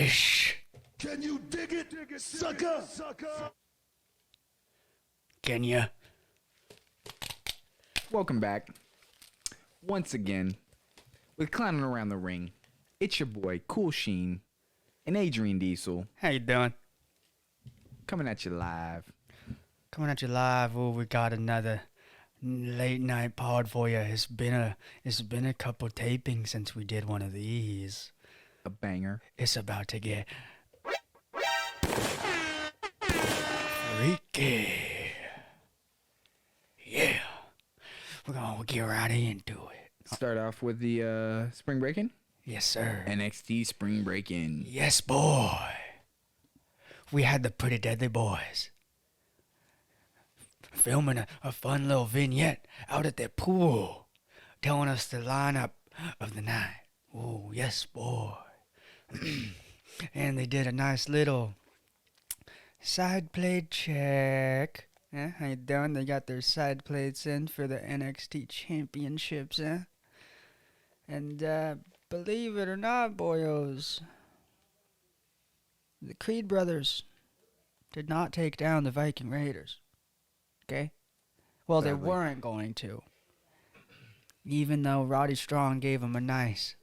Fish. Can you dig it, sucker? Can ya? Welcome back. Once again, with Clowning Around the Ring, it's your boy, Kool Sheen, and Adrian Diesel, How you doing? coming at you live. Coming at you live. Oh, we got another late night pod for you. It's been a couple tapings since we did one of these. A banger. It's about to get freaky. Yeah. We're gonna get right into it. Start off with the Spring Breakin'? Yes, sir. NXT Spring Breakin'. Yes, boy. We had the Pretty Deadly Boys filming a fun little vignette out at their pool, telling us the lineup of the night. Oh, yes, boy. And they did a nice little side plate check. How you doing? They got their side plates in for the NXT championships, And believe it or not, boyos, the Creed brothers did not take down the Viking Raiders. Okay? Well, Sadly. they weren't going to. Even though Roddy Strong gave them a nice,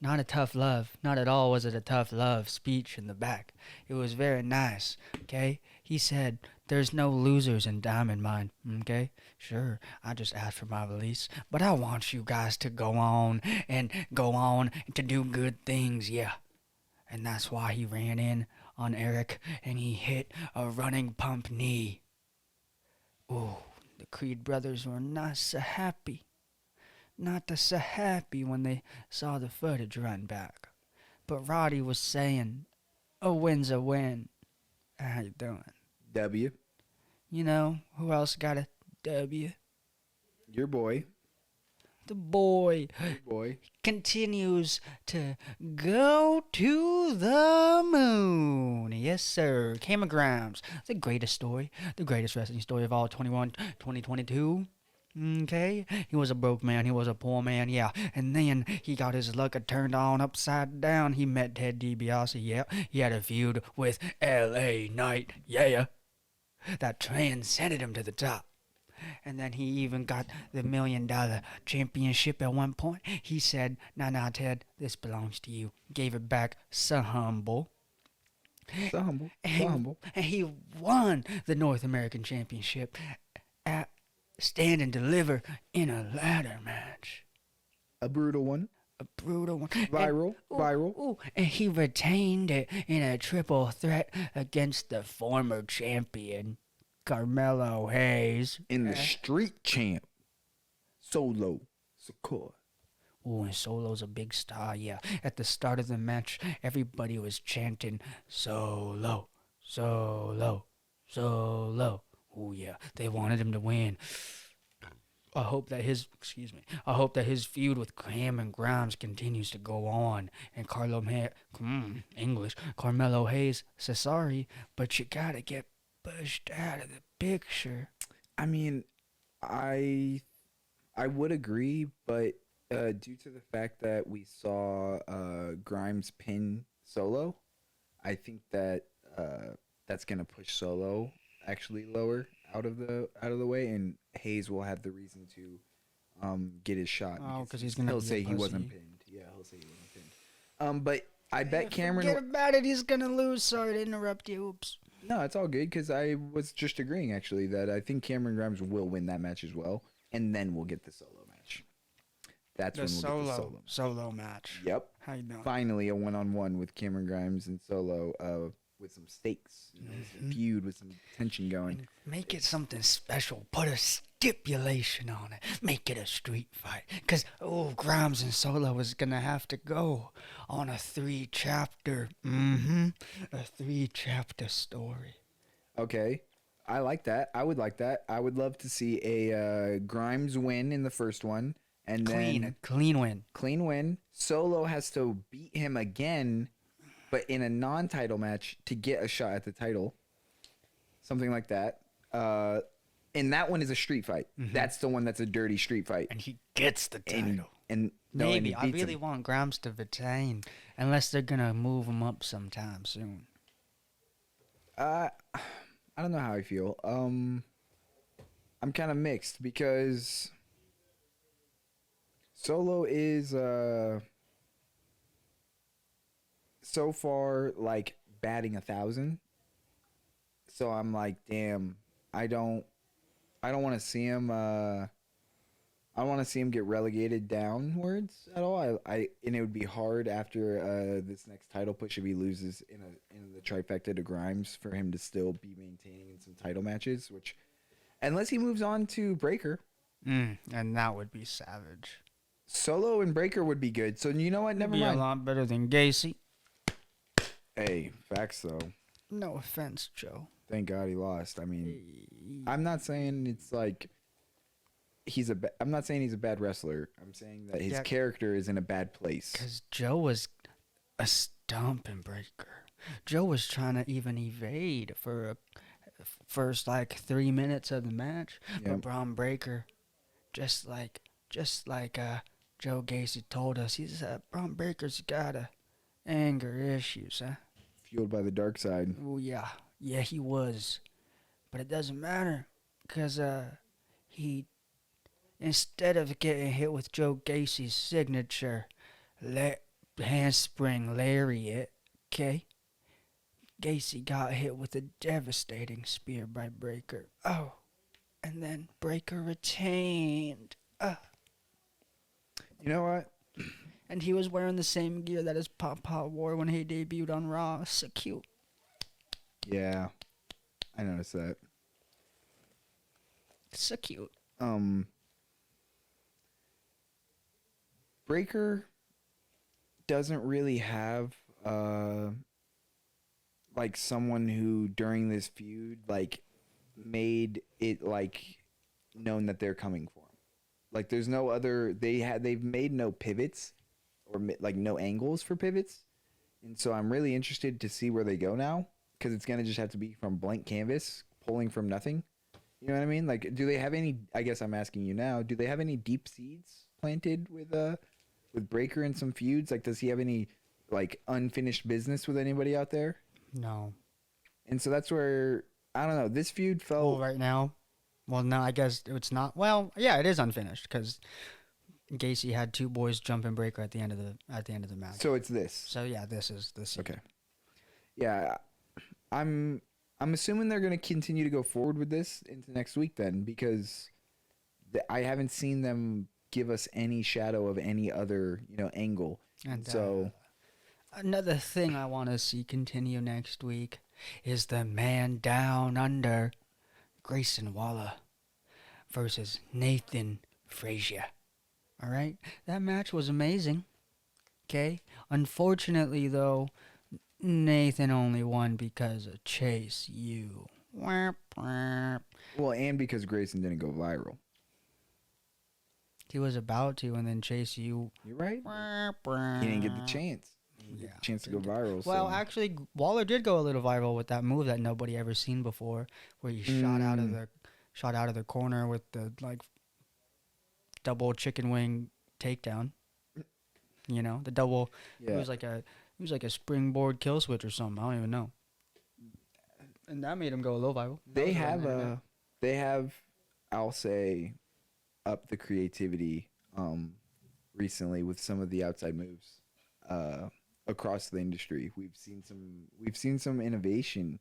not a tough love, not at all was it a tough love speech in the back. It was very nice, okay? He said, there's no losers in Diamond Mine, okay? Sure, I just asked for my release, but I want you guys to go on to do good things, yeah. And that's why he ran in on Eric and he hit a running pump knee. Ooh, the Creed brothers were not so happy. Not so happy when they saw the footage run back. But Roddy was saying, a win's a win. How you doing? W. You know, who else got a W? Your boy. The boy continues to go to the moon. Yes, sir. Cameron Grimes, the greatest story, the greatest wrestling story of all 2022. Okay? He was a broke man. He was a poor man, yeah. And then he got his luck turned on upside down. He met Ted DiBiase, yeah. He had a feud with L.A. Knight, yeah. That transcended him to the top. And then he even got the $1 million championship at one point. He said, nah, Ted, this belongs to you. Gave it back so humble. So humble. And he won the North American Championship at Stand and Deliver in a ladder match. A brutal one. Viral. And he retained it in a triple threat against the former champion, Carmelo Hayes. In the street champ. Solo Sikoa. Oh, and Solo's a big star, yeah. At the start of the match, everybody was chanting, Solo, Solo, Solo. Oh, yeah, they wanted him to win. I hope that his feud with Cameron Grimes continues to go on. And Carmelo Hayes says sorry, but you gotta get pushed out of the picture. I mean, I would agree, but due to the fact that we saw Grimes pin Solo, I think that that's gonna push Solo actually lower out of the way, and Hayes will have the reason to get his shot. Oh, because he'll say he wasn't pinned. Yeah, he'll say he wasn't pinned. But I bet Cameron. Forget about it. He's gonna lose. Sorry to interrupt you. Oops. No, it's all good because I was just agreeing actually that I think Cameron Grimes will win that match as well, and then we'll get the Solo match. That's when we'll get the solo match. Yep. How you doing? Finally, a one-on-one with Cameron Grimes and Solo. With some stakes, some feud, with some tension going. Make it something special. Put a stipulation on it. Make it a street fight. Because, Grimes and Solo is going to have to go on a 3-chapter, a 3-chapter story. Okay. I like that. I would like that. I would love to see a Grimes win in the first one. And then Clean win. Clean win. Solo has to beat him again, but in a non-title match to get a shot at the title. Something like that. And that one is a street fight. Mm-hmm. That's the one that's a dirty street fight. And he gets the title. And No, and Maybe. he I beats really him. want Grimes to retain, unless they're gonna move him up sometime soon. I don't know how I feel. I'm kind of mixed because Solo is so far like batting 1,000. So I'm like, damn, I don't want to see him. I don't want to see him get relegated downwards at all. And it would be hard after this next title push if he loses in the trifecta to Grimes for him to still be maintaining in some title matches. Which, unless he moves on to Breaker, And that would be savage. Solo and Breaker would be good. So you know what? Never Be a mind. lot better than Gacy. Hey, facts though. No offense, Joe. Thank God he lost. I mean, I'm not saying it's like I'm not saying he's a bad wrestler. I'm saying that his character is in a bad place. Because Joe was a stomping breaker. Joe was trying to even evade for a first like 3 minutes of the match. Yep. But Braun Breaker, just like Joe Gacy told us, he said Braun Breaker's got anger issues, huh? Fueled by the dark side. Oh yeah, he was, but it doesn't matter, cause he, instead of getting hit with Joe Gacy's signature handspring lariat, okay, Gacy got hit with a devastating spear by Breaker. Oh, and then Breaker retained. You know what? And he was wearing the same gear that his Papa wore when he debuted on Raw. So cute. Yeah, I noticed that. So cute. Breaker doesn't really have like someone who during this feud like made it like known that they're coming for him. Like there's no other they've made no pivots or like no angles for pivots. And so I'm really interested to see where they go now, because it's going to just have to be from blank canvas, pulling from nothing. You know what I mean? Like, do they have any, I guess I'm asking you now, do they have any deep seeds planted with Breaker and some feuds? Like, does he have any, like, unfinished business with anybody out there? No. And so that's where, I don't know, this feud felt... Well, right now, no, I guess it's not. Well, yeah, it is unfinished, because Gacy had two boys jumping Breaker at the end of the match. So it's this. So yeah, this is the scene. Okay. Yeah, I'm assuming they're going to continue to go forward with this into next week then, because I haven't seen them give us any shadow of any other, angle. And so another thing I want to see continue next week is the Man Down Under, Grayson Waller versus Nathan Frazier. All right? That match was amazing. Okay? Unfortunately, though, Nathan only won because of Chase U. Well, and because Grayson didn't go viral. He was about to, and then Chase U. You're right. He didn't get the chance. Chance to go viral. Well, so. actually, Waller did go a little viral with that move that nobody ever seen before, where he shot out of the corner with the double chicken wing takedown. The double. Yeah. It was like a springboard kill switch or something. I don't even know. And that made him go a little viral. They have, I'll say, up the creativity recently with some of the outside moves across the industry. We've seen some innovation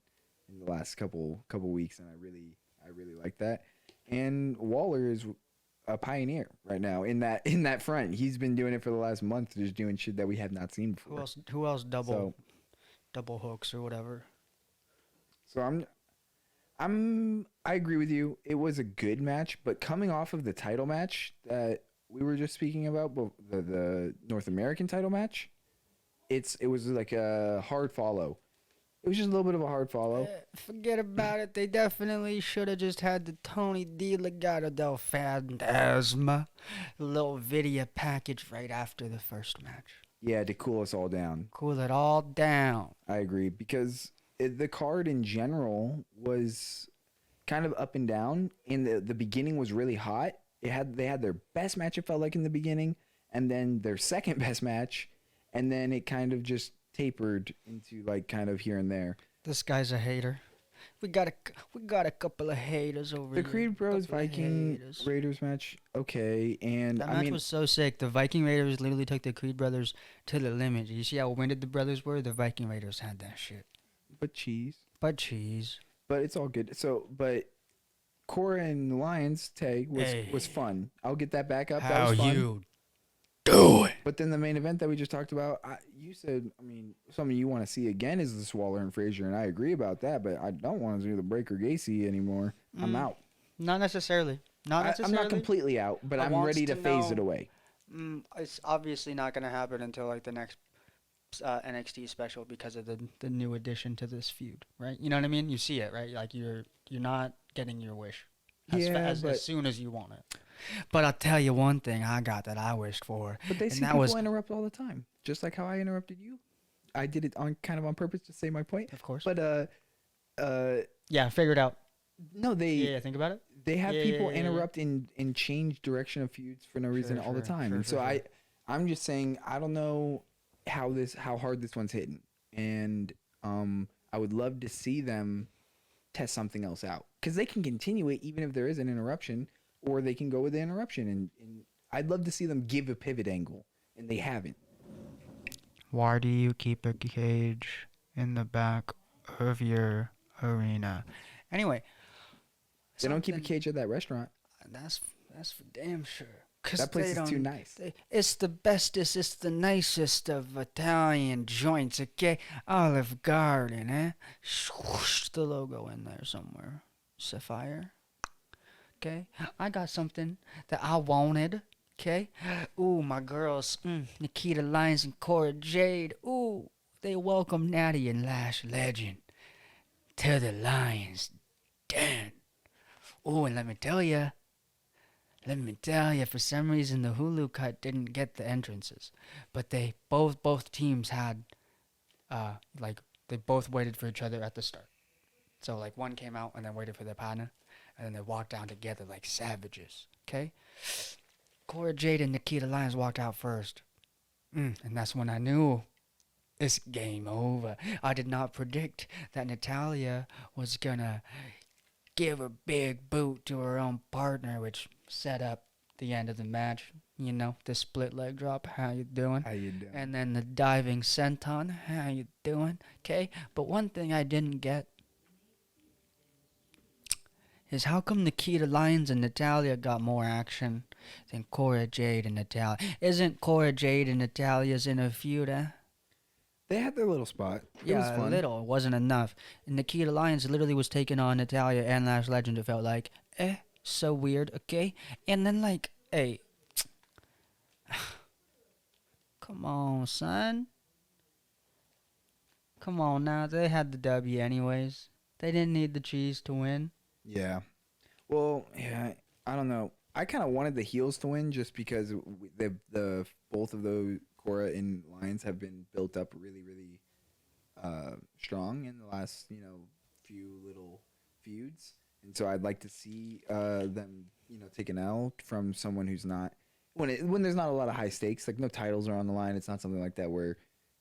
in the last couple weeks, and I really like that. And Waller is a pioneer right now in that front. He's been doing it for the last month, just doing shit that we have not seen before. Who else double hooks or whatever? So I agree with you. It was a good match, but coming off of the title match that we were just speaking about, the North American title match, it was like a hard follow. It was just a little bit of a hard follow. Forget about it. They definitely should have just had the Tony D. Legado del Fantasma little video package right after the first match. Yeah, to cool us all down. Cool it all down. I agree, because the card in general was kind of up and down. In the beginning was really hot. They had their best match, it felt like, in the beginning, and then their second best match, and then it kind of just tapered into like kind of here and there. This guy's a hater. We got a couple of haters over The here. Creed Bros Couple of Viking haters. Raiders match, okay, and That I match mean, was so sick. The Viking Raiders literally took the Creed brothers to the limit. You see how winded the brothers were? The Viking Raiders had that shit. but cheese, But cheese. but it's all good. So, but Cora and the Lions tag was fun. I'll get that back up. That How was fun. you do it? But then the main event that we just talked about, you said, I mean, something you want to see again is the Waller and Frazier, and I agree about that. But I don't want to do the Breaker Gacy anymore. I'm out. Not necessarily. Not necessarily. I'm not completely out, but I I'm wants ready to to phase know- it away. It's obviously not going to happen until like the next NXT special because of the new addition to this feud, right? You know what I mean? You see it, right? Like you're not getting your wish as soon as you want it. But I'll tell you one thing I got that I wished for. But they and see that people was, interrupt all the time, just like how I interrupted you. I did it on purpose to say my point. of course. But Yeah, figure it out. no, Yeah, think about it. they have Yeah, people yeah, yeah. interrupt and change direction of feuds for no reason all the time. sure, And so sure. I'm just saying I don't know how hard this one's hitting, and I would love to see them test something else out because they can continue it even if there is an interruption, or they can go with the interruption. And I'd love to see them give a pivot angle, and they haven't. Why do you keep a cage in the back of your arena? Anyway, They don't keep a something- cage at that restaurant. That's for damn sure. 'Cause That place they is too don't- nice. It's the bestest, it's the nicest of Italian joints, okay? Olive Garden, eh? Swoosh the logo in there somewhere. Sapphire. Okay? I got something that I wanted, okay? Ooh, my girls, Nikita Lyons and Cora Jade. Ooh, they welcome Natty and Lash Legend to the Lions Den. Ooh, and let me tell you, for some reason the Hulu cut didn't get the entrances, but they both teams had, they both waited for each other at the start. So like one came out and then waited for their partner, and then they walked down together like savages. Okay, Cora Jade and Nikita Lyons walked out first, and that's when I knew it's game over. I did not predict that Natalia was gonna give a big boot to her own partner, which set up the end of the match. You know, the split leg drop. How you doing? How you doing? And then the diving senton. How you doing? Okay. But one thing I didn't get is how come Nikita Lyons and Natalia got more action than Cora Jade and Natalia? Isn't Cora Jade and Natalia's in a feud, eh? They had their little spot. It was Yeah, fun. a little. It wasn't enough. And Nikita Lyons literally was taking on Natalia and Lash Legend. It felt like, so weird, okay? And then, like, hey, come on, son. Come on now. They had the W anyways. They didn't need the cheese to win. Yeah. Well, yeah, I don't know. I kind of wanted the heels to win just because the both of those Cora and Lions have been built up really, really strong in the last few little feuds, and so I'd like to see them take an L from someone who's not when there's not a lot of high stakes, like no titles are on the line. It's not something like that where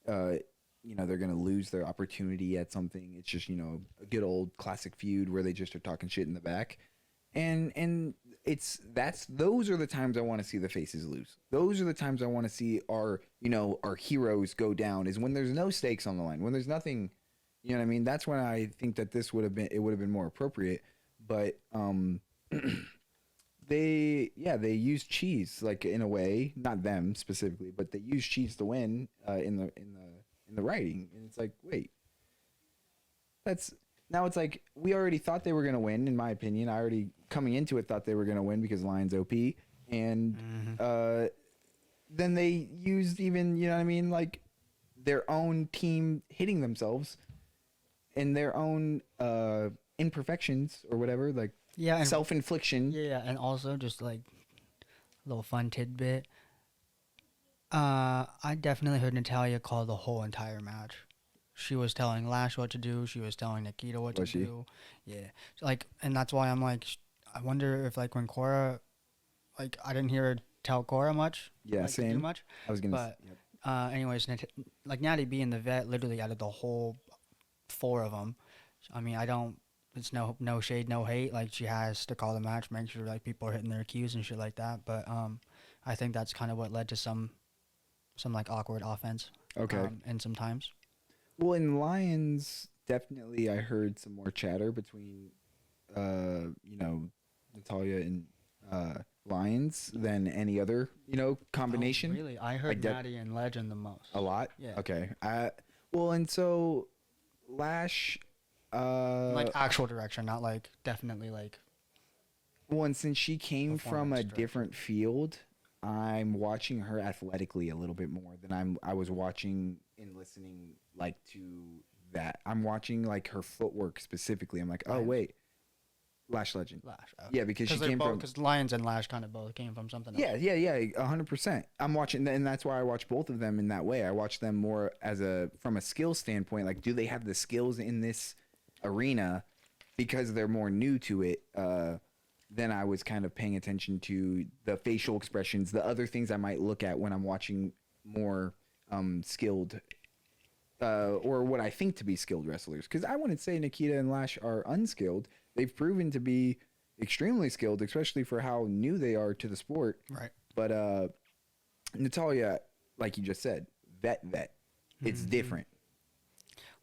they're gonna lose their opportunity at something. It's just a good old classic feud where they just are talking shit in the back. And those are the times I want to see the faces lose. Those are the times I want to see our heroes go down, is when there's no stakes on the line, when there's nothing, you know what I mean? That's when I think that would have been more appropriate. But they used cheese, like, in a way, not them specifically, but they used cheese to win in the writing. And it's like, wait, now it's like we already thought they were going to win, in my opinion. I already, coming into it, thought they were going to win because Lions OP. And then they used even, like their own team hitting themselves and their own imperfections or whatever, like Yeah, self-infliction. Yeah, and also just like a little fun tidbit. I definitely heard Natalia call the whole entire match. She was telling Lash what to do. She was telling Nikita what to do. Yeah, so, and that's why I'm like, I wonder if like when Cora, like I didn't hear her tell Cora much. Yeah, like, to do same. much. I was gonna. But Yep. anyways, like Natty being the vet, literally out of the whole 4 of them, I mean, I don't. It's no shade, no hate. Like she has to call the match, make sure like people are hitting their cues and shit like that. But I think that's kind of what led to some like awkward offense. Okay. And sometimes. Well, in Lions, definitely, I heard some more chatter between, Natalia and Lions than any other, combination. Oh, really? I heard Like Natty and Legend the most. a lot. Yeah. Okay. Well, and so Lash. Like actual direction, not like definitely like. Well, and since she came from a Performance direction. different field, I'm watching her athletically a little bit more than I was watching and listening like to that. I'm watching like her footwork specifically. I'm like, oh Lions. wait, Lash Legend. Lash. Yeah, because she came from. Because Lions and Lash kind of both came from something. Yeah, 100%. I'm watching, and that's why I watch both of them in that way. I watch them more from a skill standpoint. Like, do they have the skills in this arena because they're more new to it? Then I was kind of paying attention to the facial expressions, the other things I might look at when I'm watching more skilled or what I think to be skilled wrestlers. Because I wouldn't say Nikita and Lash are unskilled. They've proven to be extremely skilled, especially for how new they are to the sport. Right. But Natalia, like you just said, vet. It's different.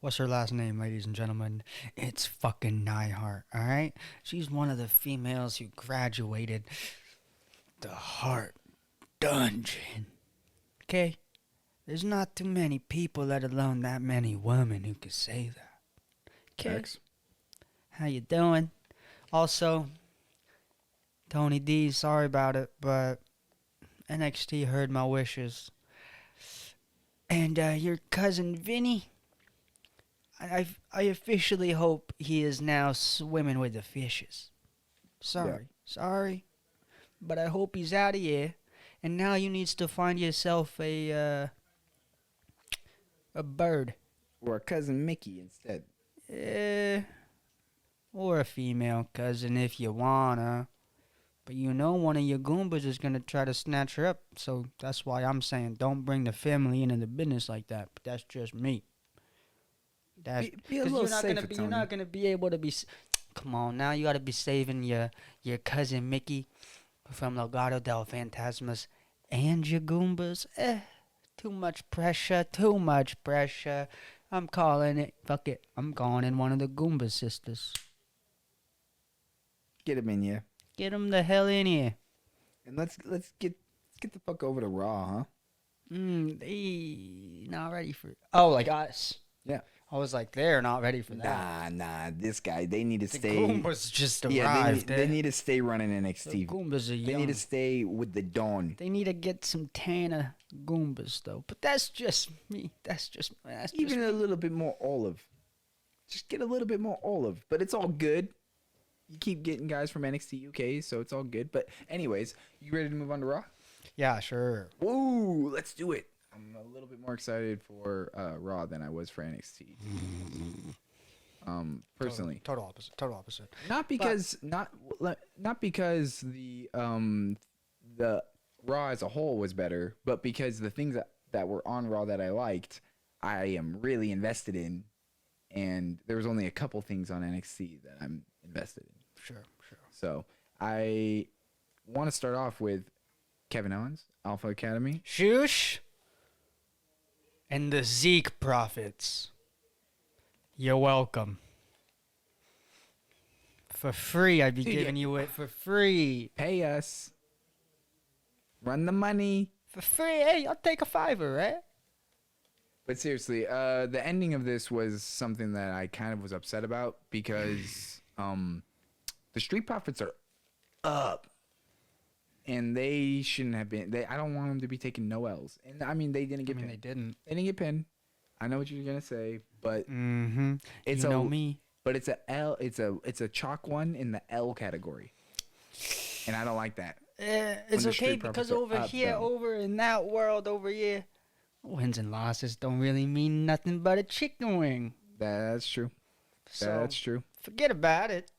What's her last name, ladies and gentlemen? It's fucking Neihart, alright? She's one of the females who graduated the Heart Dungeon. Okay? There's not too many people, let alone that many women, who could say that. Okay? Facts. How you doing? Also, Tony D, sorry about it, but NXT heard my wishes. And your cousin Vinny, I officially hope he is now swimming with the fishes. Sorry, but I hope he's out of here. And now you needs to find yourself a bird. Or a cousin Mickey instead. Or a female cousin if you wanna. But you know one of your Goombas is gonna try to snatch her up. So that's why I'm saying don't bring the family into the business like that. But that's just me. Be a Because little safer, you're not gonna be able to be. Come on, now you gotta be saving your cousin Mickey from Legado del Fantasmas and your Goombas. Too much pressure. I'm calling it. Fuck it. I'm calling in one of the Goomba sisters. Get him in here. Get him the hell in here. And let's get the fuck over to Raw, huh? They not ready for. Oh, like us. Yeah. I was like, they're not ready for that. Nah. This guy, they need to The stay. Goombas just arrived. Yeah, they need to stay running The NXT. Goombas are They young. need to stay with the Dawn. They need to get some Tana Goombas though. But that's just me. Even a little bit more olive. Just get a little bit more olive. But it's all good. You keep getting guys from NXT UK, so it's all good. But anyways, you ready to move on to Raw? Yeah, sure. Woo, let's do it. I'm a little bit more excited for Raw than I was for NXT. Personally, Total opposite. not because not because the Raw as a whole was better, but because the things that were on Raw that I liked, I am really invested in, and there was only a couple things on NXT that I'm invested in. Sure. So I want to start off with Kevin Owens, Alpha Academy. Shush. And the Zeke Prophets. You're welcome. For free, I'd be Dude, giving you it for free. Pay us. Run the money. For free, hey, I'll take a $5, right? But seriously, the ending of this was something that I kind of was upset about because the Street Profits are up. And they shouldn't have been. I don't want them to be taking no L's. And I mean, they didn't get pinned. They didn't. They didn't get pinned. I know what you're gonna say, but It's you know me. But it's a L. It's a chalk one in the L category, and I don't like that. It's the okay Street because Profits are over up, here, though. over in that world over here, wins and losses don't really mean nothing but a chicken wing. That's true. So That's true. forget about it.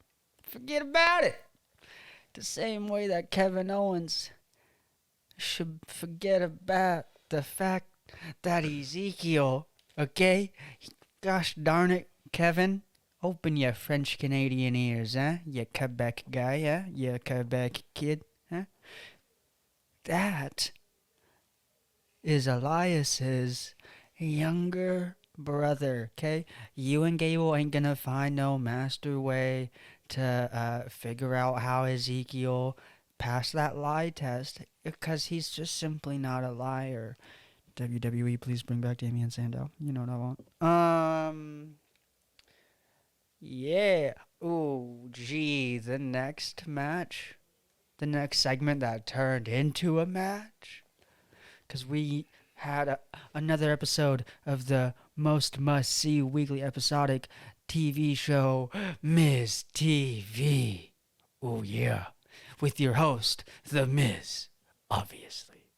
The same way that Kevin Owens should forget about the fact that Ezekiel, okay? Gosh darn it, Kevin. Open your French Canadian ears, huh? You Quebec guy, huh? You Quebec kid, huh? That is Elias's younger brother, okay? You and Gable ain't gonna find no master way to figure out how Ezekiel passed that lie test because he's just simply not a liar. WWE, please bring back Damian Sandow. You know what I want. Yeah. Oh, gee, the next match, the next segment that turned into a match, because we had another episode of the most must-see weekly episodic TV show, Miz TV. Oh, yeah. With your host, The Miz, obviously.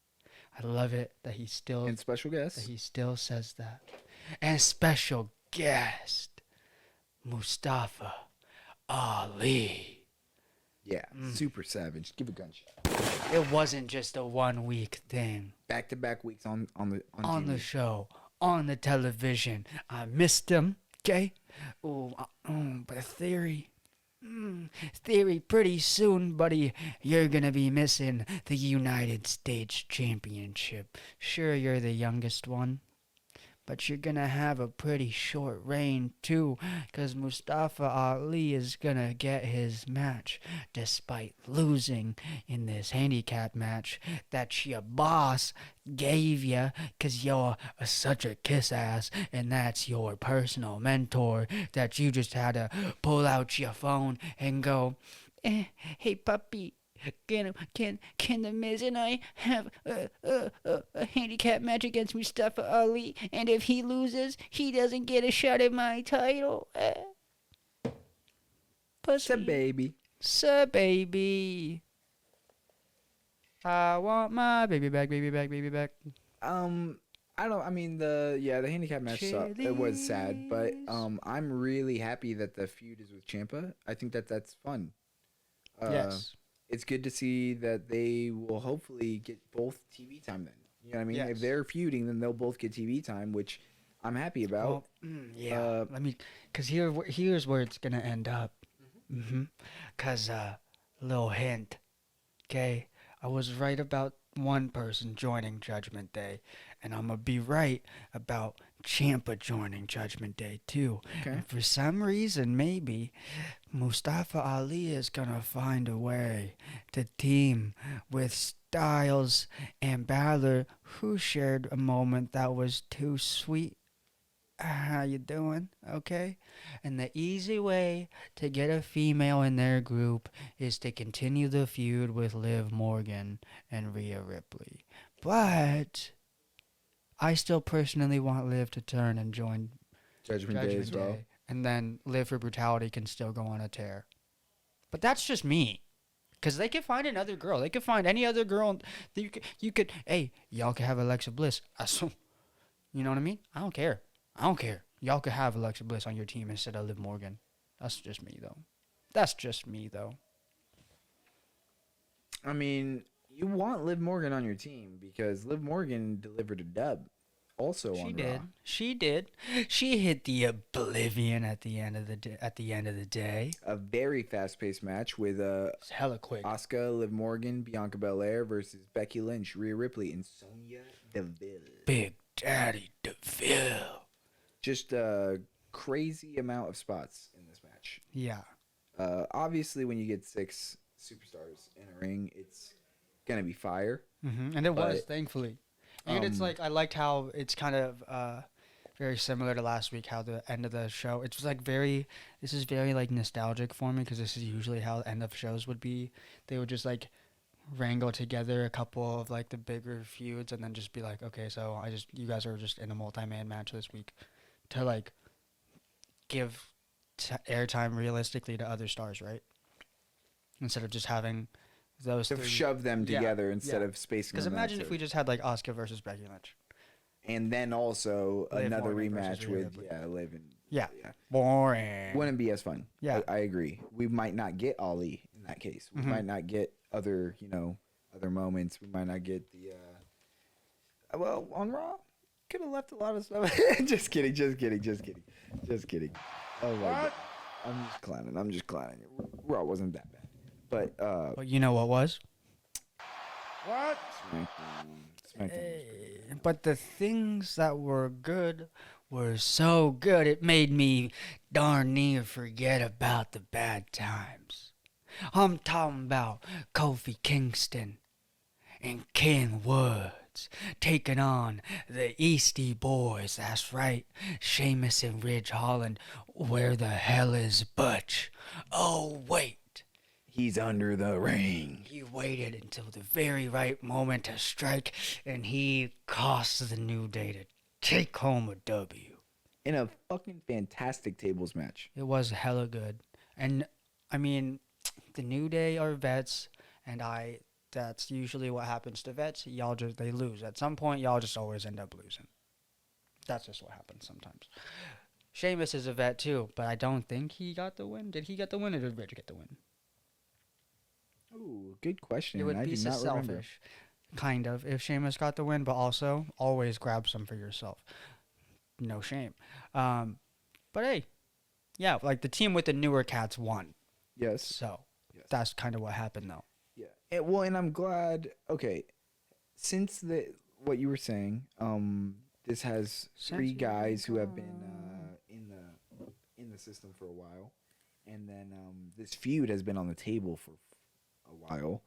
I love it that And special guest. he still says that. And special guest, Mustafa Ali. Yeah, super savage. Give a gunshot. It wasn't just a 1 week thing. Back-to-back weeks on On TV. the show, on the television. I missed him, okay? But Theory, pretty soon, buddy, you're gonna be missing the United States Championship. Sure, you're the youngest one, but you're gonna have a pretty short reign, too, because Mustafa Ali is gonna get his match, despite losing in this handicap match that your boss gave you, because you're such a kiss-ass, and that's your personal mentor, that you just had to pull out your phone and go, hey, puppy, can the Miz and I have a handicap match against Mustafa Ali? And if he loses, he doesn't get a shot at my title. Pussy. baby. So baby. I want my baby back. The handicap match sucked. It was sad, but I'm really happy that the feud is with Ciampa. I think that's fun. Yes. It's good to see that they will hopefully get both TV time then. You know what I mean? Yes. If they're feuding, then they'll both get TV time, which I'm happy about. Well, because here's where it's gonna end up. Cause little hint, okay, I was right about one person joining Judgment Day, and I'm gonna be right about Ciampa joining Judgment Day too. Okay. And for some reason, maybe Mustafa Ali is gonna find a way to team with Styles and Balor, who shared a moment that was too sweet. How you doing? Okay? And the easy way to get a female in their group is to continue the feud with Liv Morgan and Rhea Ripley. But I still personally want Liv to turn and join Judgment Day as well. and then Liv for Brutality can still go on a tear. But that's just me. Because they could find another girl. They could find any other girl. You could hey, y'all could have Alexa Bliss. You know what I mean? I don't care. Y'all could have Alexa Bliss on your team instead of Liv Morgan. That's just me, though. I mean, you want Liv Morgan on your team because Liv Morgan delivered a dub also on Raw. She did. She hit the oblivion at the end of the day. A very fast-paced match with It's hella quick. Asuka, Liv Morgan, Bianca Belair versus Becky Lynch, Rhea Ripley, and Sonya Deville. Big Daddy DeVille. Just a crazy amount of spots in this match. Yeah. Obviously, when you get 6 superstars in a ring, it's gonna be fire. And it was, thankfully. And it's like, I liked how it's kind of very similar to last week, how the end of the show, it's like this is very like nostalgic for me because this is usually how the end of shows would be. They would just like wrangle together a couple of like the bigger feuds and then just be like, okay, so you guys are just in a multi-man match this week to like give airtime realistically to other stars, right? Instead of just having those To three. shove them together instead of spacing them. Because imagine if we just had like Asuka versus Becky Lynch. And then also Liv another Morgan versus rematch Rhea with Ripley. Liv and Yeah. Boring. Wouldn't be as fun. Yeah. I agree. We might not get Ali in that case. We might not get other other moments. We might not get the well on Raw. Could have left a lot of stuff. Just kidding. Oh my god. I'm just clowning. Raw wasn't that bad. But But you know what was? What? SmackDown. But the things that were good were so good it made me darn near forget about the bad times. I'm talking about Kofi Kingston and Ken Woods taking on the Eastie Boys. That's right, Sheamus and Ridge Holland. Where the hell is Butch? Oh, wait. He's under the ring. He waited until the very right moment to strike, and he cost the New Day to take home a W. In a fucking fantastic tables match. It was hella good. And, I mean, the New Day are vets, and that's usually what happens to vets. They lose. At some point, y'all just always end up losing. That's just what happens sometimes. Sheamus is a vet, too, but I don't think he got the win. Did he get the win, or did Ridge get the win? Ooh, good question. It would I be do so not remember. selfish, kind of, if Sheamus got the win, but also always grab some for yourself. No shame. But hey, yeah, like the team with the newer cats won. Yes. So Yes. that's kind of what happened, though. Yeah. And I'm glad. Okay, since what you were saying, this has three guys who have been in the system for a while, and then this feud has been on the table for a while.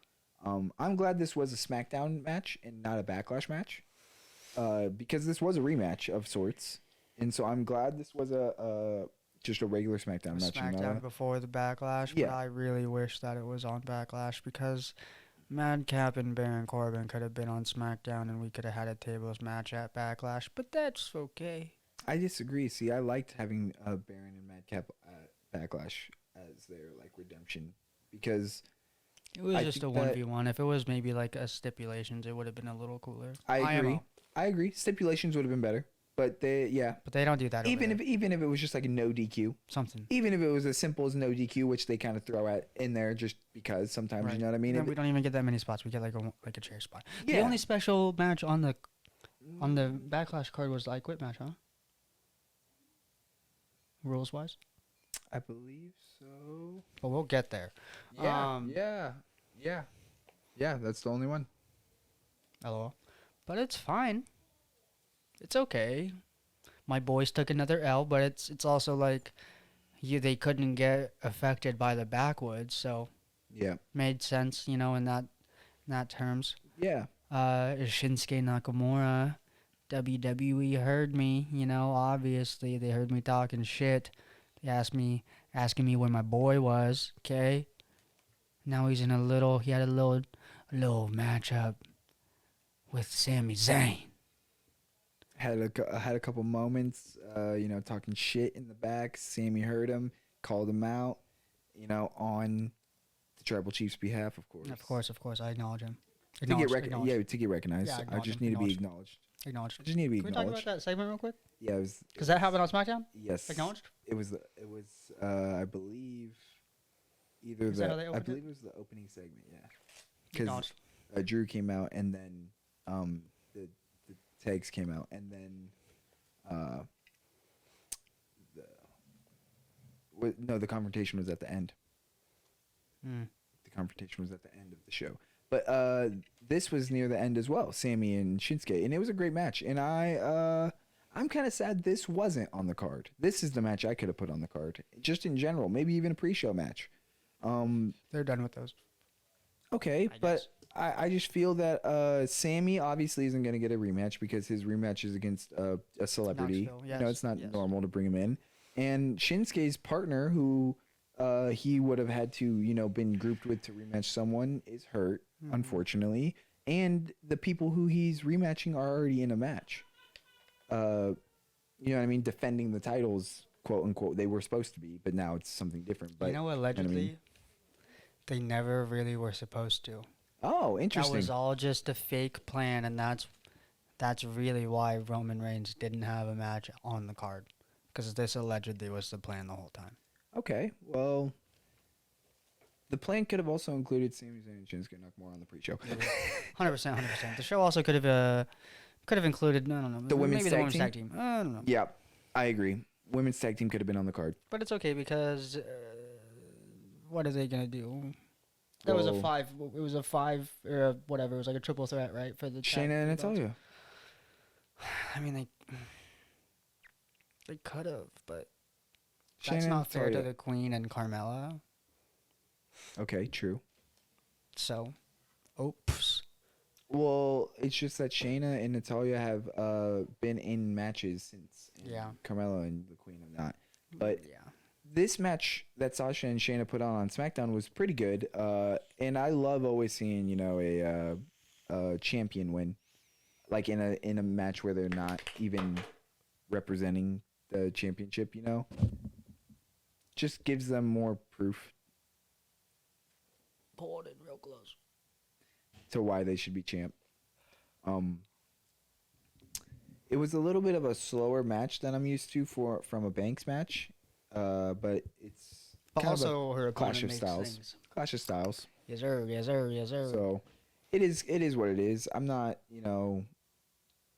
I'm glad this was a SmackDown match and not a Backlash match, because this was a rematch of sorts, and so I'm glad this was just a regular SmackDown match. SmackDown before the Backlash, Yeah. but I really wish that it was on Backlash because Madcap and Baron Corbin could have been on SmackDown and we could have had a tables match at Backlash, but that's okay. I disagree. See, I liked having Baron and Madcap at Backlash as their like redemption because It was I just a think that- 1v1. If it was maybe like a stipulations, it would have been a little cooler. I agree. IMO. I agree. Stipulations would have been better, but But they don't do that. even over if it was just like a no DQ, something. even if it was as simple as no DQ, which they kind of throw in there just because sometimes Right. you know what I mean. Then we don't even get that many spots. We get like a chair spot. The Yeah. only special match on the Backlash card was the I Quit match, huh? Rules wise, I believe so. but we'll get there. Yeah. That's the only one. LOL. But it's fine. It's okay. My boys took another L, but it's also like they couldn't get affected by the backwoods, so Yeah. made sense, in that terms. Yeah. Shinsuke Nakamura, WWE heard me, obviously they heard me talking shit. They asking me where my boy was, okay? Now he had a little matchup with Sami Zayn. Had a couple moments, talking shit in the back. Sammy heard him, called him out, on the Tribal Chief's behalf, of course. Of course, I acknowledge him. To get recognized. Yeah, I just need to be acknowledged. Acknowledged. I just need to be Can we talk acknowledged. about that segment real quick? Yeah, it was. Because that happened on SmackDown? Yes. Acknowledged? It was. I believe. Either Is that how the. they I opened believe it was the opening segment. Yeah. Because Acknowledged. Drew came out and then the tags came out and then the confrontation was at the end. Mm. The confrontation was at the end of the show. But this was near the end as well, Sammy and Shinsuke, and it was a great match. And I'm kind of sad this wasn't on the card. This is the match I could have put on the card, just in general, maybe even a pre-show match. They're done with those. Okay, I but guess. I just feel that Sammy obviously isn't going to get a rematch because his rematch is against a celebrity. Knoxville, It's not yes. normal to bring him in. And Shinsuke's partner, who he would have had to, been grouped with to rematch someone, is hurt, unfortunately. And the people who he's rematching are already in a match. You know what I mean? Defending the titles, quote unquote, they were supposed to be, but now it's something different. But Allegedly, they never really were supposed to. Oh, That interesting. was all just a fake plan, and that's really why Roman Reigns didn't have a match on the card. Because this allegedly was the plan the whole time. Okay, well, The plan could have also included Sami Zayn and Shinsuke Nakamura on the pre-show. 100%, 100%. The show also could have included, no, The women's maybe tag the women's team? tag team. I don't know. Yeah, I agree. Women's tag team could have been on the card. But it's okay because what are they gonna do? That was a Well- 5. It was a 5 or whatever. It was like a triple threat, right? For the tag Shayna and belts. Natalya. I mean, they could have, but Shayna that's and not fair to Natalya. the Queen and Carmella. Okay, true. So, oops. Well, it's just that Shayna and Natalya have been in matches since. And Yeah. Carmella and the Queen have not. But yeah, this match that Sasha and Shayna put on SmackDown was pretty good. And I love always seeing, a champion win, like in a match where they're not even representing the championship. Just gives them more proof pull it in real close. to why they should be champ. It was a little bit of a slower match than I'm used to from a Banks match, but it's But kind of a also, her clash opponent of makes styles. things. Clash of styles. Yes, sir. Yes, sir. Yes, sir. So it is what it is. I'm not,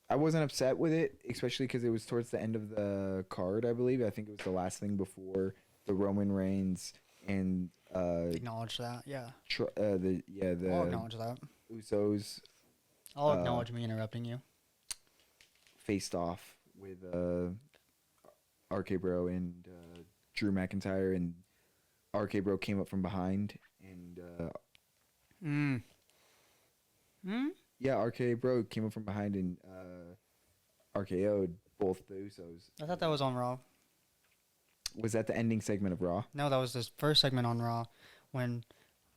I wasn't upset with it, especially because it was towards the end of the card, I believe. I think it was the last thing before the Roman Reigns and Acknowledge that. Yeah. I'll I'll acknowledge that. Usos I'll acknowledge me interrupting you. faced off with RK Bro and Drew McIntyre, and RK Bro came up from behind and yeah, RK Bro came up from behind and RKO'd both the Usos. I thought that was on Raw. Was that the ending segment of Raw? No, that was the first segment on Raw when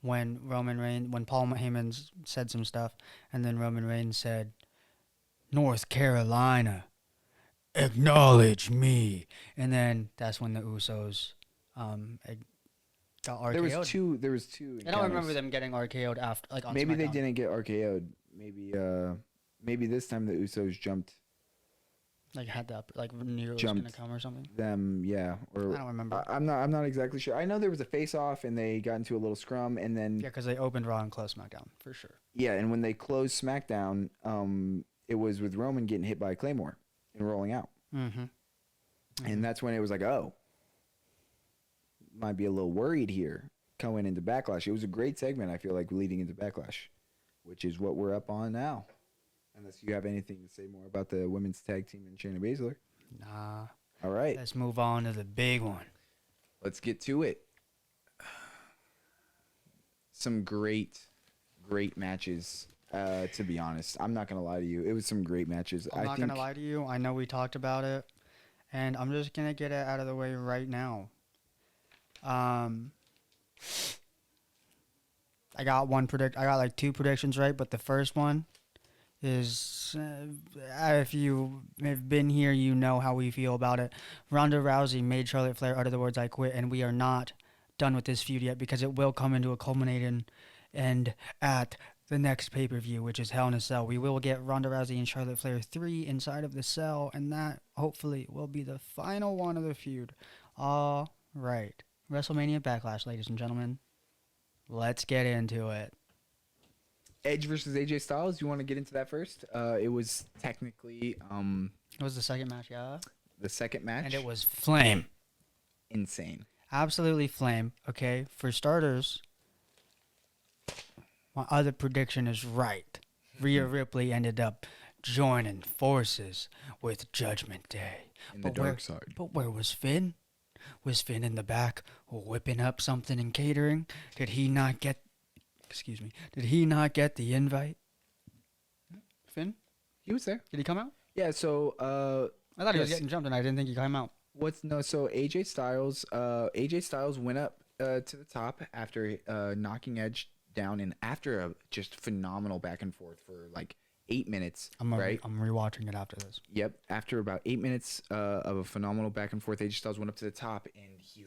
Paul Heyman said some stuff, and then Roman Reigns said, "North Carolina, acknowledge me," and then that's when the Usos got RKO'd. There was two. I don't remember encounters. them getting RKO'd after, like on Maybe they SmackDown. didn't get RKO'd. Maybe this time the Usos jumped Like had that, like knew it was Jumped. gonna come or something. them. Yeah, or I don't remember. I'm not exactly sure. I know there was a face off and they got into a little scrum, and then Yeah, because they opened Raw and closed SmackDown for sure. yeah, and when they closed SmackDown, it was with Roman getting hit by a Claymore and rolling out, Mm-hmm. and that's when it was like, oh, might be a little worried here going into Backlash. It was a great segment, I feel like, leading into Backlash, which is what we're up on now. Unless you have anything to say more about the women's tag team and Shayna Baszler. Nah. All right, Let's move on to the big one. let's get to it. Some great matches. To be honest, I'm not gonna lie to you. It was some great matches. I'm not gonna lie to you. I know we talked about it, and I'm just gonna get it out of the way right now. I got like 2 predictions right, but the first one is if you have been here, you know how we feel about it. Ronda Rousey made Charlotte Flair utter the words "I quit," and we are not done with this feud yet because it will come into a culminating end at the next pay-per-view, which is Hell in a Cell. We will get Ronda Rousey and Charlotte Flair 3 inside of the cell, and that hopefully will be the final one of the feud. All right. WrestleMania Backlash, ladies and gentlemen. Let's get into it. Edge versus AJ Styles. You want to get into that first? It was technically It was the second match, yeah? the second match. And it was flame. insane. Absolutely flame. Okay, for starters, my other prediction is right. Rhea Ripley ended up joining forces with Judgment Day. In the dark side. But where was Finn? Was Finn in the back whipping up something and catering? Did he not get the invite? Finn? He was there. Did he come out? Yeah. So I thought he was yes. getting jumped and I didn't think he came out. So AJ Styles went up to the top after knocking Edge down, and after a just phenomenal back and forth for like 8 minutes. I'm right. rewatching it after this. Yep. After about 8 minutes of a phenomenal back and forth, AJ Styles went up to the top and he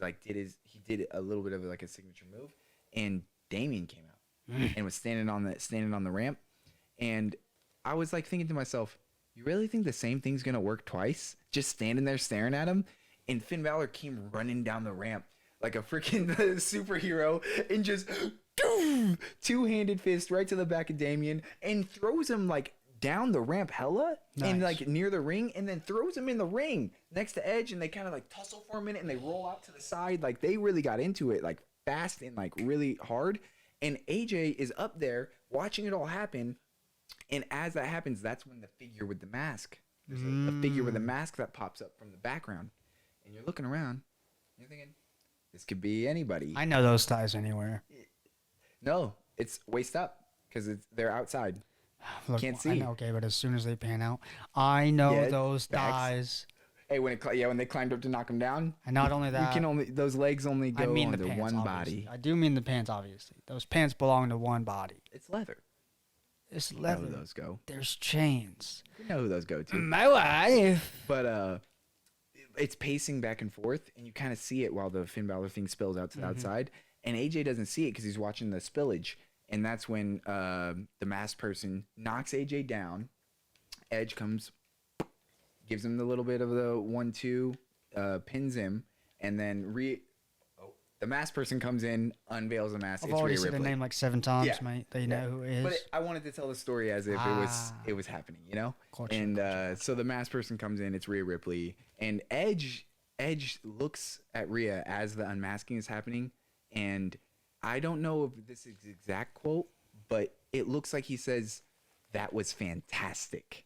did a little bit of like a signature move, and Damien came out and was standing on the ramp, and I was like thinking to myself, you really think the same thing's gonna work twice? Just standing there staring at him, and Finn Balor came running down the ramp like a freaking superhero, and just two-handed fist right to the back of Damien and throws him like down the ramp hella and Nice. like near the ring, and then throws him in the ring next to Edge, and they kind of like tussle for a minute and they roll out to the side. Like they really got into it like fast and like really hard. And AJ is up there watching it all happen. And as that happens, that's when the figure with the mask, there's a figure with a mask that pops up from the background. And you're looking around, you're thinking, this could be anybody. I know those ties anywhere. No, it's waist up because they're outside. Look, Can't see. I know, okay, but as soon as they pan out, I know Yeah, those facts. ties. Hey, when they climbed up to knock him down, And not only that, those legs only go I mean the onto pants, one obviously. body. I do mean the pants, obviously. Those pants belong to one body. It's leather. It's You know leather. who those go. There's chains. You know who those go to. My wife. But it's pacing back and forth, and you kind of see it while the Finn Balor thing spills out to the outside. And AJ doesn't see it because he's watching the spillage. And that's when the masked person knocks AJ down. Edge comes, gives him the little bit of the 1-2, pins him, and then the masked person comes in, unveils the mask. I've It's already Rhea said the Ripley. name like 7 times, Yeah. mate. They know who it is. But I wanted to tell the story as if it was happening, you know. Gotcha, And so the masked person comes in. It's Rhea Ripley, and Edge looks at Rhea as the unmasking is happening, and I don't know if this is the exact quote, but it looks like he says, "That was fantastic,"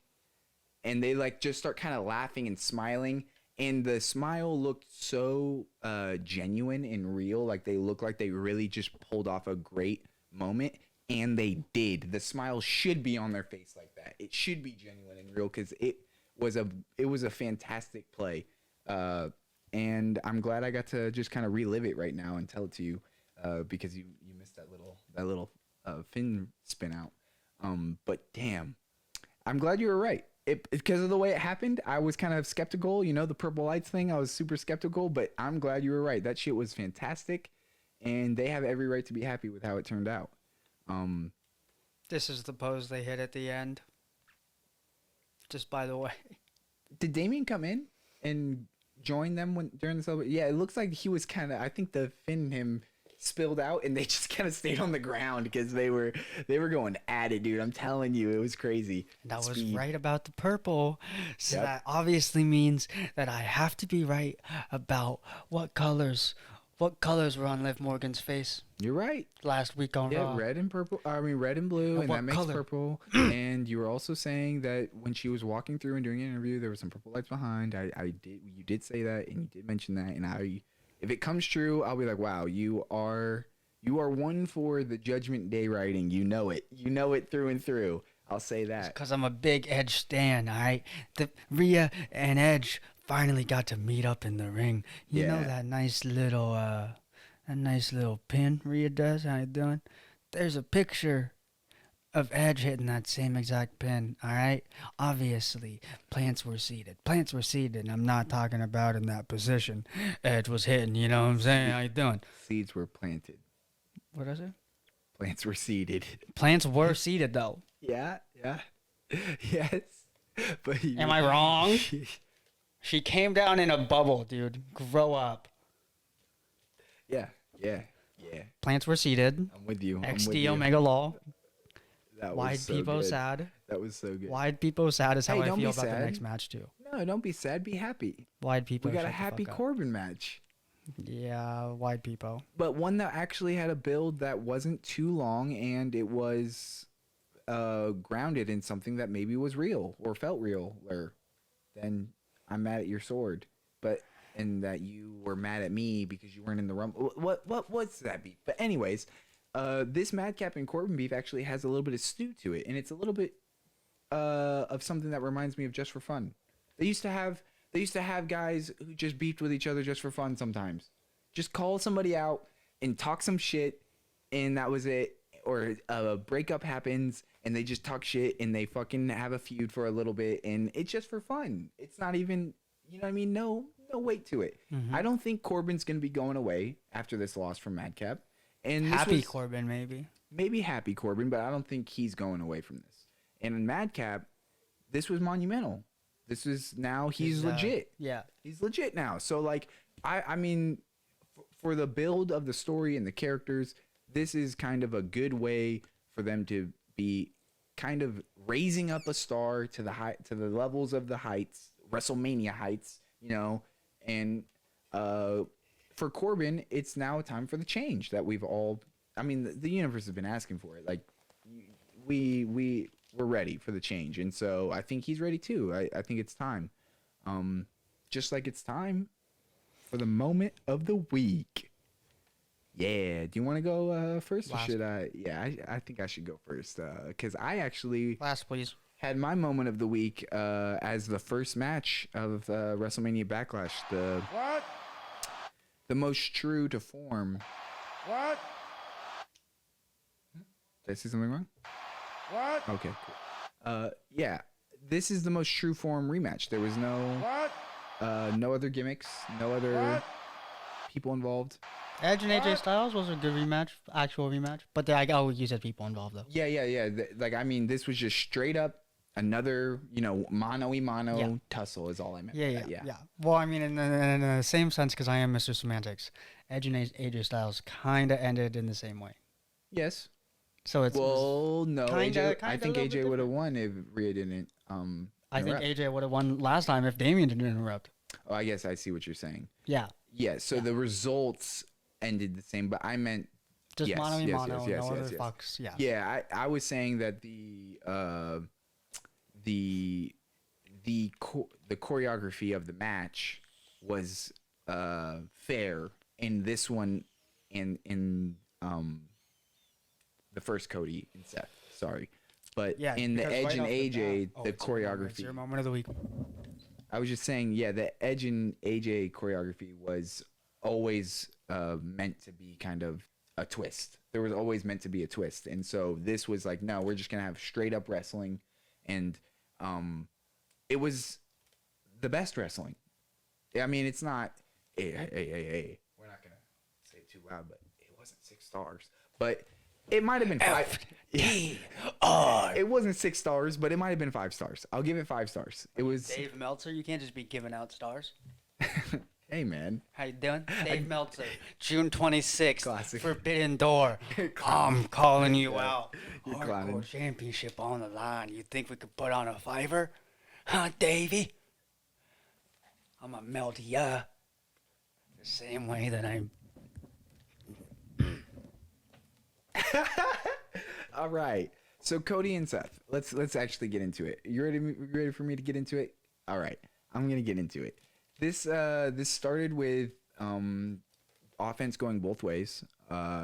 and they like just start kind of laughing and smiling. And the smile looked so genuine and real. Like they look like they really just pulled off a great moment. And they did. The smile should be on their face like that. It should be genuine and real because it was a fantastic play. And I'm glad I got to just kind of relive it right now and tell it to you because you missed that little fin spin out. But damn, I'm glad you were right. Because of the way it happened, I was kind of skeptical. You know, the purple lights thing, I was super skeptical, but I'm glad you were right. That shit was fantastic, and they have every right to be happy with how it turned out. This is the pose they hit at the end. Just by the way. Did Damien come in and join them during the celebration? Yeah, it looks like he was kind of, I think the Finn and him spilled out, and they just kind of stayed on the ground because they were going at it, dude. I'm telling you, it was crazy. That was Speed. right about the purple. So Yep. that obviously means that I have to be right about what colors were on Liv Morgan's face You're right. last week on Yeah, Raw. red and blue, and what that makes color? purple. And you were also saying that when she was walking through and doing an interview, there were some purple lights behind. You did say that, and you did mention that, and if it comes true, I'll be like, wow, you are one for the Judgment Day writing. You know it through and through. I'll say that. Because I'm a big Edge stan, all right? The Rhea and Edge finally got to meet up in the ring. You know Yeah. that nice little pin Rhea does? How you doing? There's a picture of Edge hitting that same exact pin, all right? Obviously, plants were seated. And I'm not talking about in that position. Edge was hitting, you know what I'm saying? How you doing? Seeds were planted. What is it? Plants were seeded. Plants were seated, though. Yeah. Yes. But Am I wrong? She came down in a bubble, dude. Grow up. Yeah. Plants were seated. I'm with you. XD Omega Law. That was Wide so people good. sad. That was so good. Wide people sad is how Hey, I don't feel be about the sad. next match too. No, don't be sad. Be happy. Wide people. We got a shut the happy fuck up. Corbin match. Yeah, wide people. But one that actually had a build that wasn't too long, and it was grounded in something that maybe was real or felt real. Or then I'm mad at your sword, and that you were mad at me because you weren't in the rumble. What's that beef? But anyways, this Madcap and Corbin beef actually has a little bit of stew to it, and it's a little bit of something that reminds me of Just for Fun. They used to have guys who just beefed with each other just for fun sometimes. Just call somebody out and talk some shit, and that was it. Or a breakup happens, and they just talk shit, and they fucking have a feud for a little bit, and it's just for fun. It's not even, you know what I mean? No weight to it. Mm-hmm. I don't think Corbin's going to be going away after this loss from Madcap. And this Happy was- Corbin, maybe. maybe Happy Corbin, but I don't think he's going away from this. And in Madcap, this was monumental. This is now he's legit. Yeah. He's legit now. So like, I mean, for the build of the story and the characters, this is kind of a good way for them to be kind of raising up a star to the levels of the heights, WrestleMania heights, and for Corbin, it's now time for the change that we've all. I mean, the universe has been asking for it. Like, we're ready for the change, and so I think he's ready too. I think it's time, just like it's time for the moment of the week. Yeah, do you want to go first, or should I? Yeah, I think I should go first because I actually Last, please. had my moment of the week as the first match of WrestleMania Backlash. What? The most true to form. What? Did I say something wrong? What? Okay, cool. Yeah, this is the most true form rematch. There was What? no other gimmicks, no other What? people involved. Edge and AJ Styles was a good rematch, actual rematch. But I always use people involved, though. Yeah. Like, I mean, this was just straight up another, mano-y-mano tussle is all I meant. Yeah. Well, I mean, in the same sense, because I am Mr. Semantics, Edge and AJ Styles kind of ended in the same way. Yes. So it's No. kinda I think a little bit AJ would have won if Rhea didn't. I think interrupt. AJ would have won last time if Damian didn't interrupt. Oh, I guess I see what you're saying. Yeah. Yeah. So the results ended the same, but I meant Just yes, mano y yes, mano, yes, no yes, other yes. fucks. Yeah. Yeah, I was saying that the choreography of the match was fair in this one in the first Cody and Seth. Sorry, but Yeah. in the because Edge right and off the AJ, bat- the it's your moment, choreography. It's your moment of the week. I was just saying, yeah, the Edge and AJ choreography was always meant to be kind of a twist. There was always meant to be a twist. And so this was like, no, we're just going to have straight up wrestling. And it was the best wrestling. I mean, it's not, hey. We're not going to say it too loud, but it wasn't 6 stars. But it might have been 5. It wasn't 6 stars, but it might have been 5 stars. I'll give it 5 stars. It was. Dave Meltzer, you can't just be giving out stars. Hey, man. How you doing? Dave Meltzer, June 26th, Classic. Forbidden Door. I'm calling you out. You're clowning. Hardcore championship on the line. You think we could put on a fiver? Huh, Davey? I'm going to melt ya. The same way that I'm... All right. So Cody and Seth, let's actually get into it. You ready for me to get into it? All right. I'm gonna get into it. This started with offense going both ways.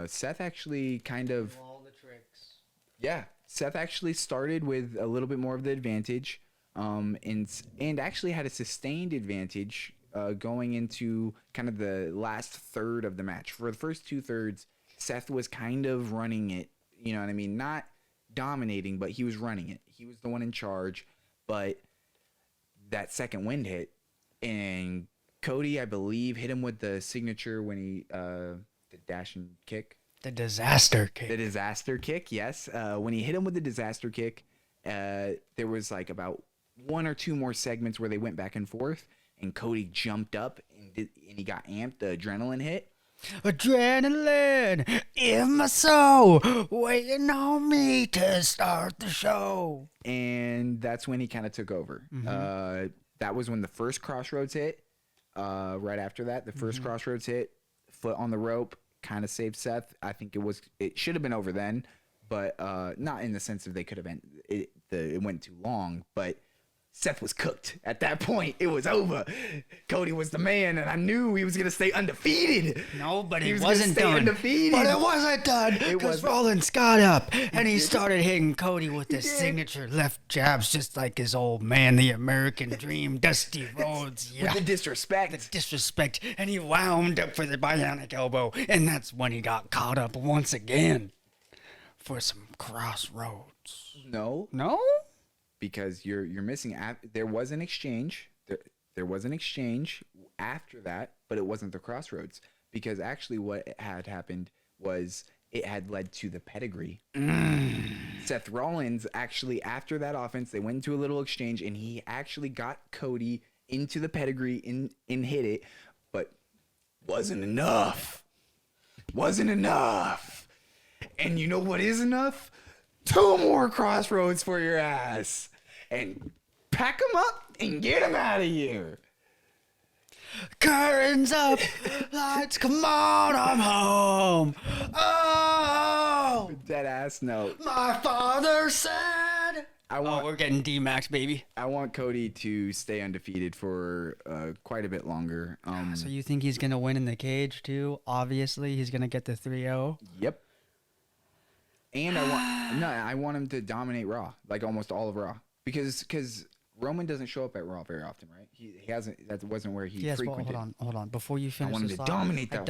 Seth actually kind of All the tricks. yeah. Seth actually started with a little bit more of the advantage, and actually had a sustained advantage going into kind of the last third of the match. For the first 2/3, Seth was kind of running it. You know what I mean? Not dominating, but he was running it. He was the one in charge. But that second wind hit, and Cody, I believe, hit him with the signature when he the dashing kick. The disaster kick. The disaster kick, yes. When he hit him with the disaster kick, there was like about 1 or 2 more segments where they went back and forth, and Cody jumped up and he got amped. The adrenaline hit. Adrenaline in my soul, waiting on me to start the show. And that's when he kind of took over. That was when the first crossroads hit. Right after that, the first crossroads hit, foot on the rope, kind of saved Seth. I think it should have been over then, but not in the sense of they could have been. It went too long, but Seth was cooked at that point. It was over. Cody was the man, and I knew he was gonna stay undefeated. No, but He it was gonna wasn't stay done. undefeated. But it wasn't done because wasn't. Rollins got up and he started hitting Cody with the signature left jabs, just like his old man, the American Dream, Dusty Rhodes. Yeah. With the disrespect. Disrespect, and he wound up for the bionic elbow, and that's when he got caught up once again for some crossroads. No, No? because you're missing. There was an exchange. There was an exchange after that, but it wasn't the crossroads, because actually what had happened was it had led to the pedigree. Seth Rollins actually, after that offense, they went into a little exchange, and he actually got Cody into the pedigree and hit it, but wasn't enough. wasn't enough. And you know what is enough? 2 more crossroads for your ass. And pack them up and get them out of here. Curtains up, lights, come on, I'm home. Oh, Dead ass note. my father said. want We're getting D-Max, baby. I want Cody to stay undefeated for quite a bit longer. So you think he's going to win in the cage, too? Obviously, he's going to get the 3-0. Yep. And I want him to dominate Raw, like almost all of Raw, because Roman doesn't show up at Raw very often, right? He hasn't. That wasn't where he Yes, but frequented. hold on. Before you finish, I want him this to thought, dominate that.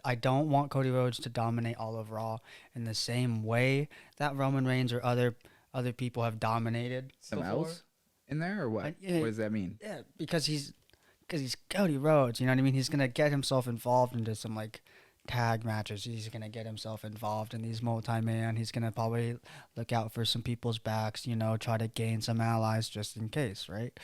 I don't want Cody Rhodes to dominate all of Raw in the same way that Roman Reigns or other people have dominated. Some before. else in there or what? What does that mean? Yeah, because he's Cody Rhodes. You know what I mean? He's gonna get himself involved into some like tag matches. He's gonna get himself involved in these multi-man. He's gonna probably look out for some people's backs. You know, try to gain some allies just in case, right?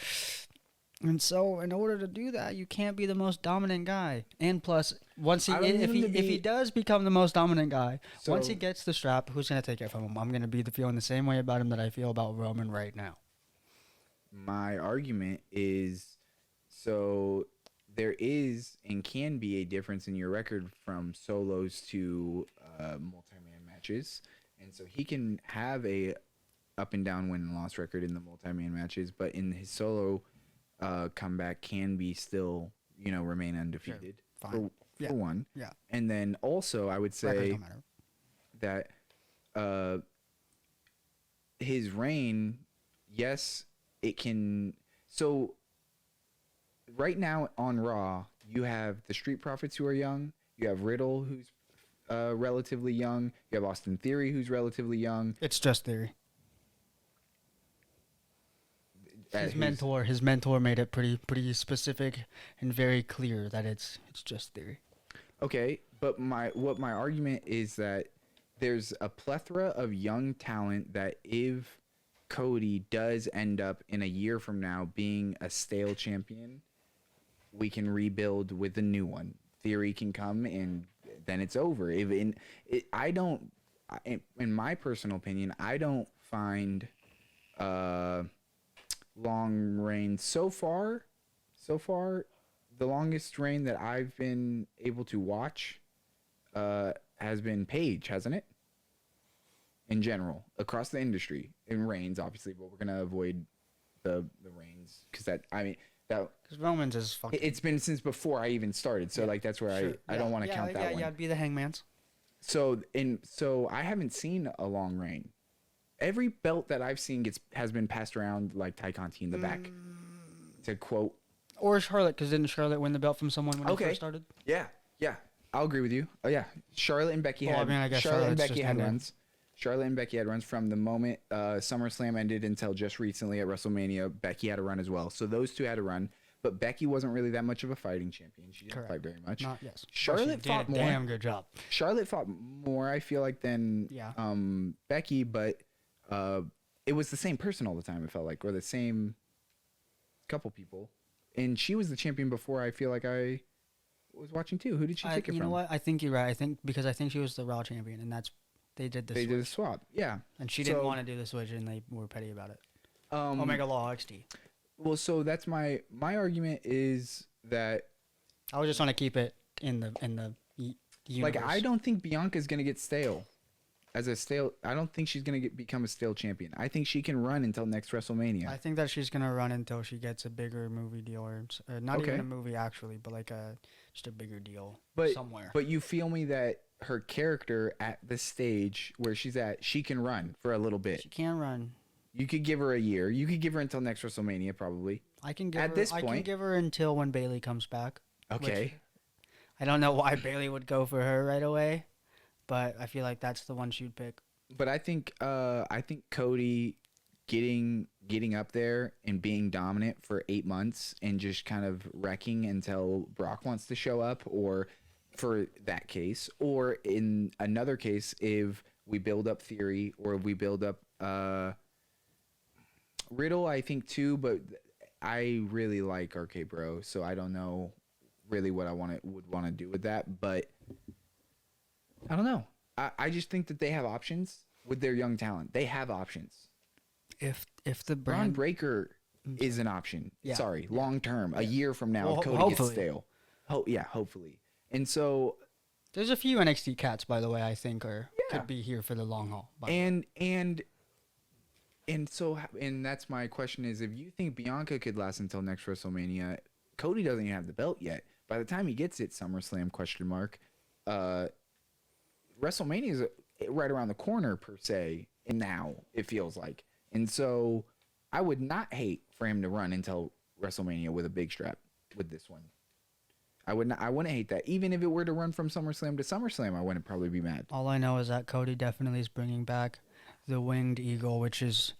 And so, in order to do that, you can't be the most dominant guy. And plus, once if he does become the most dominant guy, once he gets the strap, who's gonna take it from him? I'm gonna be feeling the same way about him that I feel about Roman right now. My argument is, so there is and can be a difference in your record from solos to multi-man matches, and so he can have a up and down win and loss record in the multi-man matches, but in his solo comeback can be still, remain undefeated. Sure. For one. Yeah. And then also I would say that his reign, yes, it can. So right now on Raw, you have the Street Profits who are young. You have Riddle, who's relatively young. You have Austin Theory, who's relatively young. It's just Theory. His mentor made it pretty specific and very clear that it's just Theory. Okay, but my argument is that there's a plethora of young talent that if Cody does end up in a year from now being a stale champion, we can rebuild with a new one. Theory can come and then it's over. In my personal opinion, I don't find long reign so far, the longest reign that I've been able to watch has been Paige, hasn't it? In general, across the industry, in reigns, obviously, but we're gonna avoid the reigns because because Roman's is fucking. It's been since before I even started, so that's where I don't want to count that one. Yeah, it'd be the Hangman's. So I haven't seen a long reign. Every belt that I've seen has been passed around like Ty Conti in the back. To quote. Or Charlotte, because didn't Charlotte win the belt from someone when he first started? Yeah. I'll agree with you. Oh yeah, Charlotte and Becky had. I guess Charlotte and Charlotte's Becky had runs. Charlotte and Becky had runs from the moment SummerSlam ended until just recently at WrestleMania. Becky had a run as well. So those two had a run. But Becky wasn't really that much of a fighting champion. She didn't fight very much. Charlotte fought more. Damn good job. Charlotte fought more, I feel like, than Becky, but it was the same person all the time, it felt like, or the same couple people. And she was the champion before I feel like I was watching too. Who did she take it from? You know what? I think you're right. I think she was the Raw champion, and they did the switch. Did a swap, yeah. And she didn't want to do the switch, and they were petty about it. Omega Law XT. Well, so that's my argument is that I was just want to keep it in the universe. Like, I don't think Bianca's gonna get stale. I don't think she's gonna become a stale champion. I think she can run until next WrestleMania. I think that she's gonna run until she gets a bigger movie deal, or not even a movie actually, but like just a bigger deal somewhere. But you feel me that her character at the stage where she's at, she can run for a little bit. She can run. You could give her a year. You could give her until next WrestleMania, probably. I can give her until when Bayley comes back. Okay. I don't know why Bayley would go for her right away, but I feel like that's the one she'd pick. But I think Cody getting up there and being dominant for 8 months and just kind of wrecking until Brock wants to show up, or for that case, or in another case, if we build up Theory or we build up Riddle, I think too, but I really like RK Bro, so I don't know really what I would want to do with that. But I don't know. I just think that they have options with their young talent. They have options. If the Braun brand, Breaker is an option. Yeah, Sorry, yeah, long term, a yeah. year from now, Well, if Cody gets hopefully. stale. Yeah, hopefully. And so, There's a few NXT cats, by the way, I think are Yeah. could be here for the long haul. by the way. and that's my question is, if you think Bianca could last until next WrestleMania, Cody doesn't even have the belt yet. By the time he gets it, SummerSlam ? WrestleMania is right around the corner per se, and now it feels like. And so I would not hate for him to run until WrestleMania with a big strap with this one. I wouldn't hate that. Even if it were to run from SummerSlam to SummerSlam, I wouldn't probably be mad. All I know is that Cody definitely is bringing back the Winged Eagle, which is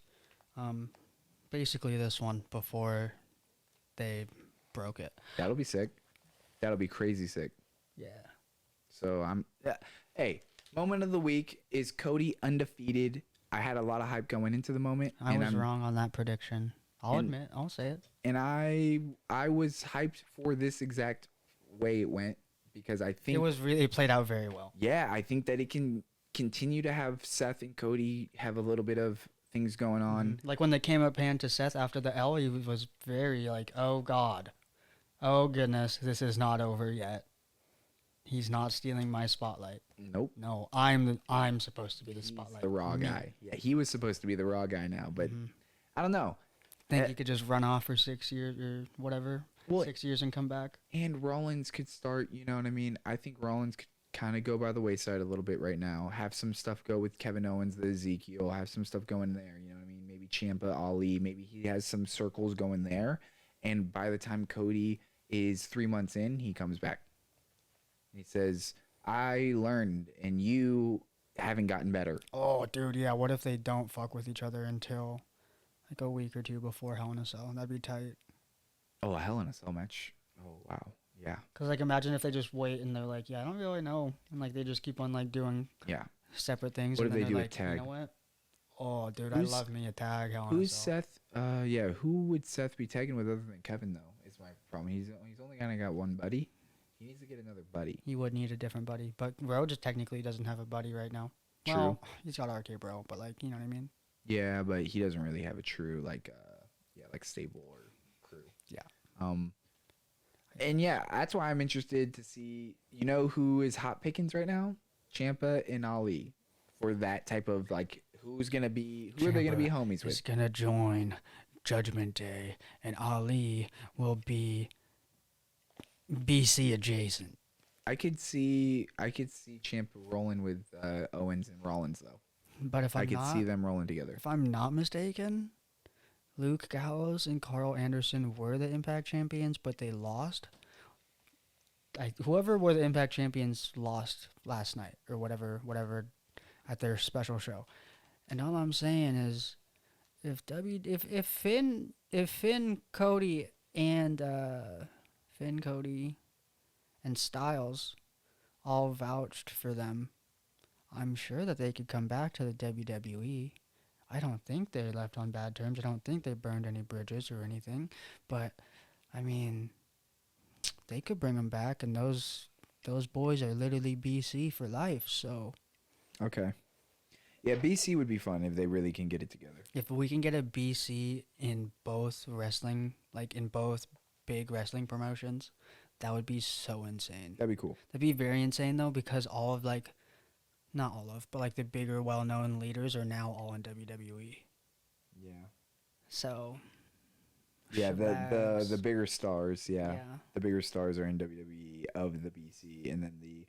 basically this one before they broke it. That'll be sick. That'll be crazy sick. Yeah. So hey, moment of the week is Cody undefeated. I had a lot of hype going into the moment. I was wrong on that prediction. I'll admit. I'll say it. And I was hyped for this exact way it went, because I think It played out very well. Yeah, I think that it can continue to have Seth and Cody have a little bit of things going on. Like when they came up hand to Seth after the L, he was very like, oh God. Oh goodness, this is not over yet. He's not stealing my spotlight. Nope. No, I'm supposed to be the He's spotlight. the Raw Me. guy. Yeah, he was supposed to be the Raw guy now, but I don't know. Think he could just run off for 6 years or whatever, 6 years and come back? And Rollins could start, you know what I mean? I think Rollins could kind of go by the wayside a little bit right now. Have some stuff go with Kevin Owens, the Ezekiel. Have some stuff going there, you know what I mean? Maybe Ciampa, Ali. Maybe he has some circles going there. And by the time Cody is 3 months in, he comes back. He says, I learned, and you haven't gotten better. Oh, dude, yeah. What if they don't fuck with each other until like a week or two before Hell in a Cell? That'd be tight. Oh, a Hell in a Cell match. Oh, wow. Yeah. Because, like, imagine if they just wait and they're like, yeah, I don't really know. And, like, they just keep on, like, doing separate things. What and if then they they're do a like, tag? You know what? Oh, dude, I love me a tag Hell in a Who's Cell. Seth? Who would Seth be tagging with other than Kevin, though, is my problem. He's only kind of got one buddy. He needs to get another buddy. He would need a different buddy. But Ro just technically doesn't have a buddy right now. True. Well, he's got RK Bro, but, like, you know what I mean? Yeah, but he doesn't really have a true, like stable or crew. Yeah. And yeah, that's why I'm interested to see, you know, who is hot pickings right now? Ciampa and Ali, for that type of, like, who are they gonna be homies with? He's gonna join Judgment Day, and Ali will be BC adjacent. I could see Ciampa rolling with Owens and Rollins, though. But if I could see them rolling together. if I'm not mistaken, Luke Gallows and Carl Anderson were the Impact champions, but they lost. Whoever were the Impact champions lost last night or whatever at their special show. And all I'm saying is, if Finn Cody and Styles all vouched for them, I'm sure that they could come back to the WWE. I don't think they're left on bad terms. I don't think they burned any bridges or anything. But, I mean, they could bring them back, and those boys are literally BC for life. So, Okay. Yeah, BC would be fun if they really can get it together. if we can get a BC in both wrestling, like in both big wrestling promotions, that would be so insane. That'd be cool. That'd be very insane, though, because all of, like, not all of, but, like, the bigger, well-known leaders are now all in WWE. Yeah. So, Yeah, the Shabags. bigger stars, yeah. the bigger stars are in WWE of the BC, and then the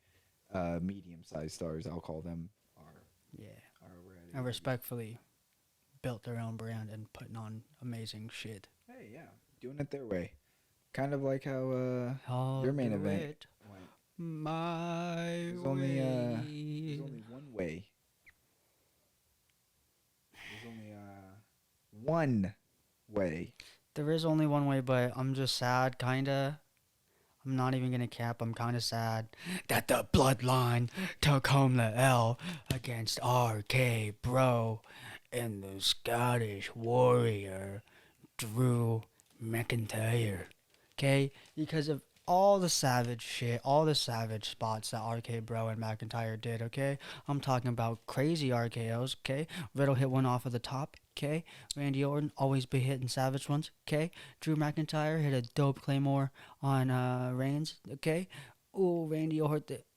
medium-sized stars, I'll call them, are over at And WWE. respectfully built their own brand and putting on amazing shit. Hey, yeah, doing it their way, kind of like how I'll your main do event it went. my There's only way. one way. There's only one way. There is only one way, but I'm just sad, kinda. I'm not even gonna cap. I'm kinda sad that the Bloodline took home the L against RK Bro and the Scottish Warrior Drew McIntyre. Okay, because of all the savage shit, all the savage spots that RK Bro and McIntyre did, okay? I'm talking about crazy RKOs, okay? Riddle hit one off of the top, okay? Randy Orton always be hitting savage ones, okay? Drew McIntyre hit a dope Claymore on Reigns, okay? Ooh,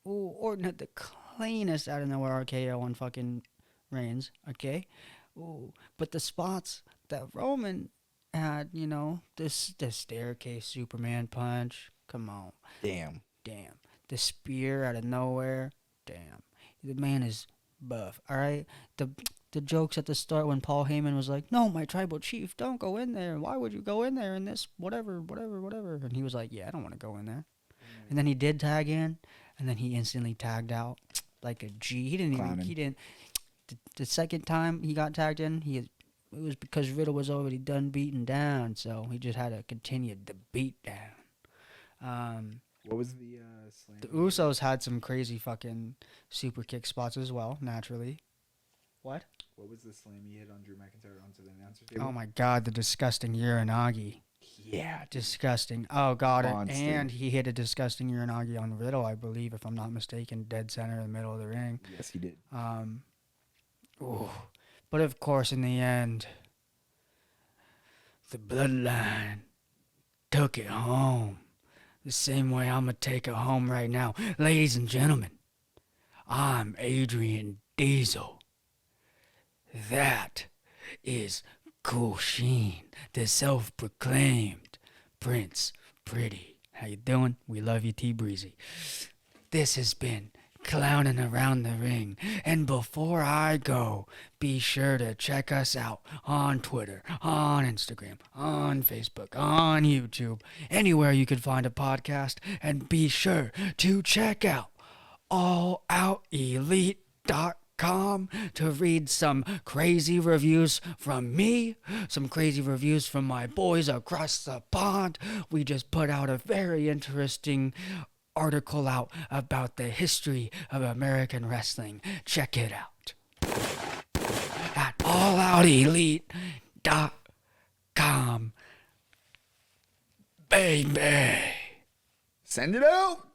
Orton hit the cleanest out of nowhere RKO on fucking Reigns, okay? Ooh, but the spots that Roman had, this the staircase Superman punch. Come on, Damn. damn. The spear out of nowhere. Damn. The man is buff. All right. The jokes at the start when Paul Heyman was like, "No, my tribal chief, don't go in there. Why would you go in there in this whatever, and he was like, "Yeah, I don't want to go in there." And then he did tag in, and then he instantly tagged out like a G. He didn't even. Clowning. He didn't. The second time he got tagged in, it was because Riddle was already done beaten down, so he just had to continue the beat down. What was the slam? The Usos had some crazy fucking super kick spots as well, naturally. What? What was the slam he hit on Drew McIntyre onto the announcer table? Oh my god, the disgusting Uranagi. Yeah, Disgusting. Oh god, Monster. and he hit a disgusting Uranagi on Riddle, I believe, if I'm not mistaken, dead center in the middle of the ring. Yes, he did. Ooh. But of course, in the end, the Bloodline took it home. The same way I'm going to take it home right now. Ladies and gentlemen, I'm Adrian Diesel. That is Kool Sheen, the self-proclaimed Prince Pretty. How you doing? We love you, T-Breezy. This has been Clowning Around the Ring. And before I go, be sure to check us out on Twitter, on Instagram, on Facebook, on YouTube, anywhere you could find a podcast. And be sure to check out alloutelite.com to read some crazy reviews from me, some crazy reviews from my boys across the pond. We just put out a very interesting article out about the history of American wrestling. Check it out at alloutelite.com, baby. Send it out.